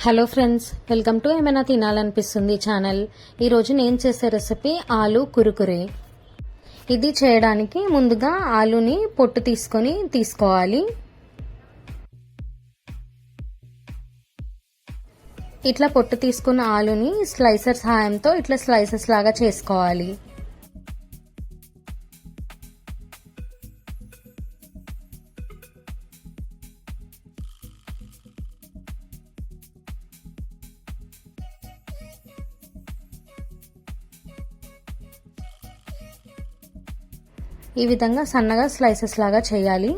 Hello friends, welcome to ఏమైనా తినాలనిపిస్తుంది channel. ఈరోజు నేను చేసే రెసిపీ ఆలు కురుకురే. ఇది చేయడానికి ముందుగా ఆలుని పొట్టు తీసుకోవాలి. ఇట్లా పొట్టు తీసుకున్న ఆలుని స్లైసర్ సహాయంతో ఇట్లా స్లైసెస్ లాగా చేసుకోవాలి. ఈ విధంగా సన్నగా స్లైసెస్ లాగా చేయాలి.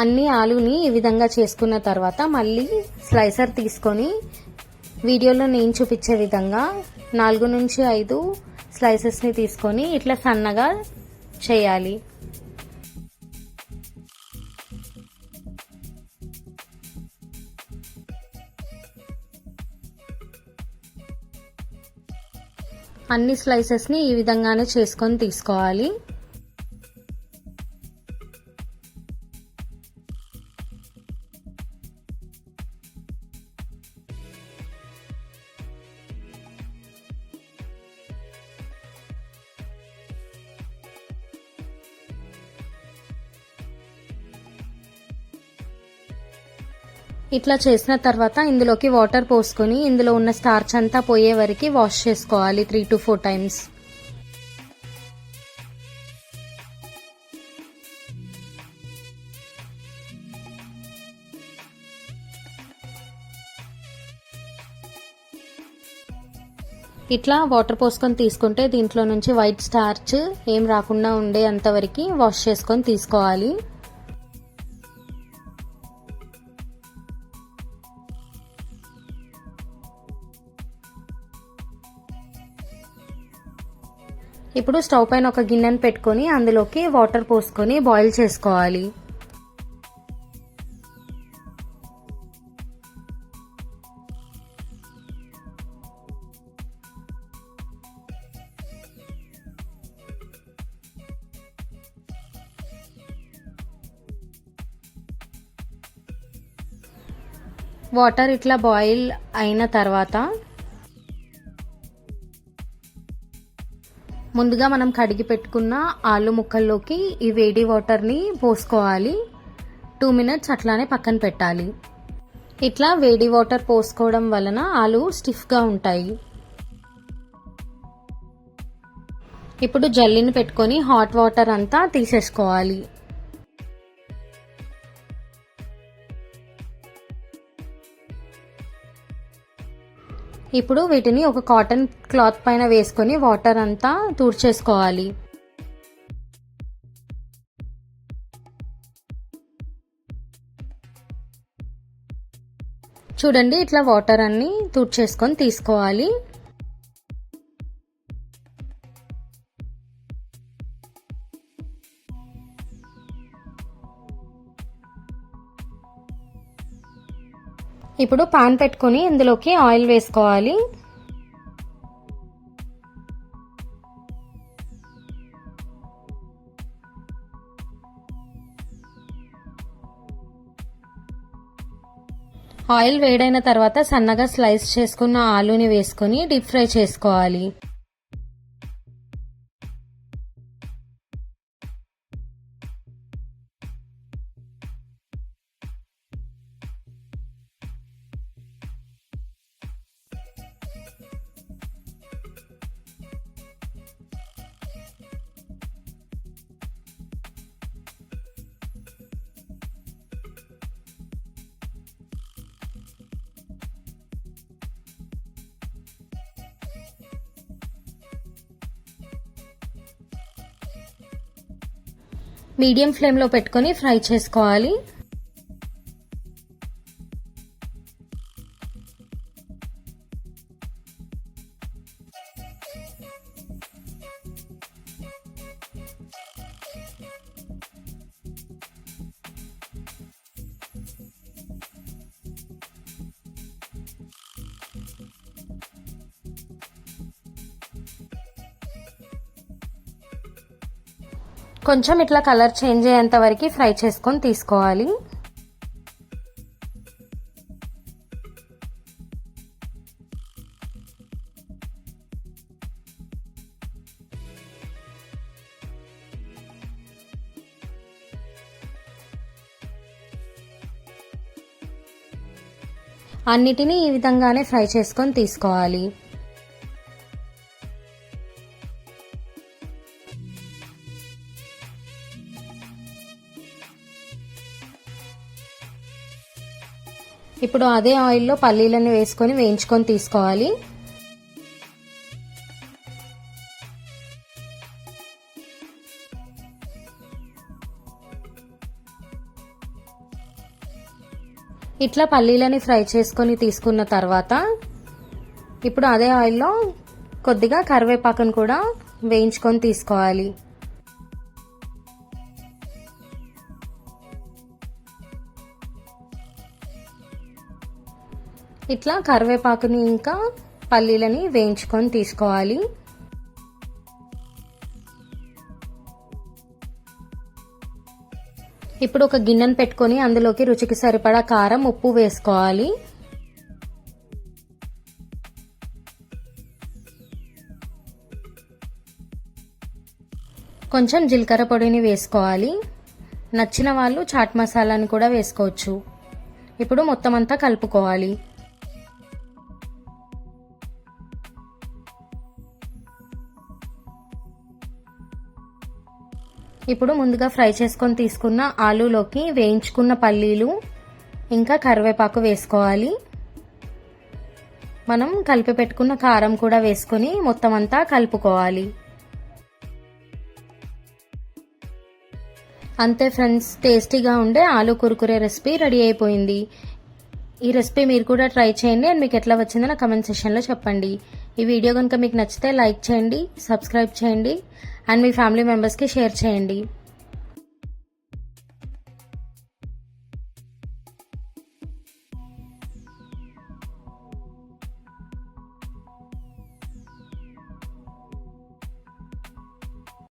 అన్ని ఆలుని ఈ విధంగా చేసుకున్న తర్వాత మళ్ళీ స్లైసర్ తీసుకొని వీడియోలో నేను చూపించే విధంగా 4 నుంచి 5 స్లైసెస్ని తీసుకొని ఇట్లా సన్నగా చేయాలి. అన్ని స్లైసెస్ని ఈ విధంగానే చేసుకొని తీసుకోవాలి. ఇట్లా చేసిన తర్వాత ఇందులోకి వాటర్ పోసుకొని ఇందులో ఉన్న స్టార్చ్ అంతా పోయే వరకు వాష్ చేసుకోవాలి 3 to 4 టైమ్స్. ఇట్లా వాటర్ పోసుకొని తీసుకుంటే దీంట్లో నుంచి వైట్ స్టార్చ్ ఏం రాకుండా ఉండే అంతవరకు వాష్ చేసుకొని తీసుకోవాలి. ఇప్పుడు స్టవ్ పైన ఒక గిన్నెను పెట్టుకొని అందులోకి వాటర్ పోసుకొని బాయిల్ చేసుకోవాలి. వాటర్ ఇట్లా బాయిల్ అయిన తర్వాత ముందుగా మనం కడిగి పెట్టుకున్న ఆలు ముక్కల్లోకి ఈ వేడి వాటర్ని పోసుకోవాలి. 2 minutes అట్లానే పక్కన పెట్టాలి. ఇట్లా వేడి వాటర్ పోసుకోవడం వలన ఆలు స్టిఫ్గా ఉంటాయి. ఇప్పుడు జల్లిని పెట్టుకొని హాట్ వాటర్ అంతా తీసేసుకోవాలి. ఇప్పుడు వీటిని ఒక కాటన్ క్లాత్ పైన వేసుకొని వాటర్ అంతా తుడిచేసుకోవాలి. చూడండి, ఇట్లా వాటర్ అన్ని తుడిచేసుకొని తీసుకోవాలి. ఇప్పుడు పాన్ పెట్టుకొని ఇందులోకి ఆయిల్ వేసుకోవాలి. ఆయిల్ వేడైన తర్వాత సన్నగా స్లైస్ చేసుకున్న ఆలూని వేసుకొని డీప్ ఫ్రై చేసుకోవాలి. మీడియం ఫ్లేమ్లో పెట్టుకొని ఫ్రై చేసుకోవాలి. కొంచెం ఇట్లా కలర్ చేంజ్ అయ్యేంత వరకు ఫ్రై చేసుకొని తీసుకోవాలి. అన్నిటినీ ఈ విధంగానే ఫ్రై చేసుకొని తీసుకోవాలి. ఇప్పుడు అదే ఆయిల్లో పల్లీలను వేసుకొని వేయించుకొని తీసుకోవాలి. ఇట్లా పల్లీలని ఫ్రై చేసుకొని తీసుకున్న తర్వాత ఇప్పుడు అదే ఆయిల్లో కొద్దిగా కరివేపాకును కూడా వేయించుకొని తీసుకోవాలి. ఇట్లా కరివేపాకుని ఇంకా పల్లీలని వేయించుకొని తీసుకోవాలి. ఇప్పుడు ఒక గిన్నెను పెట్టుకొని అందులోకి రుచికి సరిపడా కారం, ఉప్పు వేసుకోవాలి. కొంచెం జీలకర్ర పొడిని వేసుకోవాలి. నచ్చిన వాళ్ళు చాట్ మసాలాని కూడా వేసుకోవచ్చు. ఇప్పుడు మొత్తం అంతా కలుపుకోవాలి. ఇప్పుడు ముందుగా ఫ్రై చేసుకొని తీసుకున్న ఆలూలోకి వేయించుకున్న పల్లీలు ఇంకా కరివేపాకు వేసుకోవాలి. మనం కలిపి పెట్టుకున్న కారం కూడా వేసుకొని మొత్తం అంతా కలుపుకోవాలి. అంతే ఫ్రెండ్స్, టేస్టీగా ఉండే ఆలూ కుర్కురే రెసిపీ రెడీ అయిపోయింది. ఈ రెసిపీ మీరు కూడా ట్రై చేయండి అండ్ మీకు ఎట్లా వచ్చిందో నా కమెంట్ సెక్షన్లో చెప్పండి. ఈ వీడియో కనుక మీకు నచ్చితే లైక్ చేయండి, సబ్స్క్రైబ్ చేయండి అండ్ మీ ఫ్యామిలీ మెంబర్స్కి షేర్ చేయండి.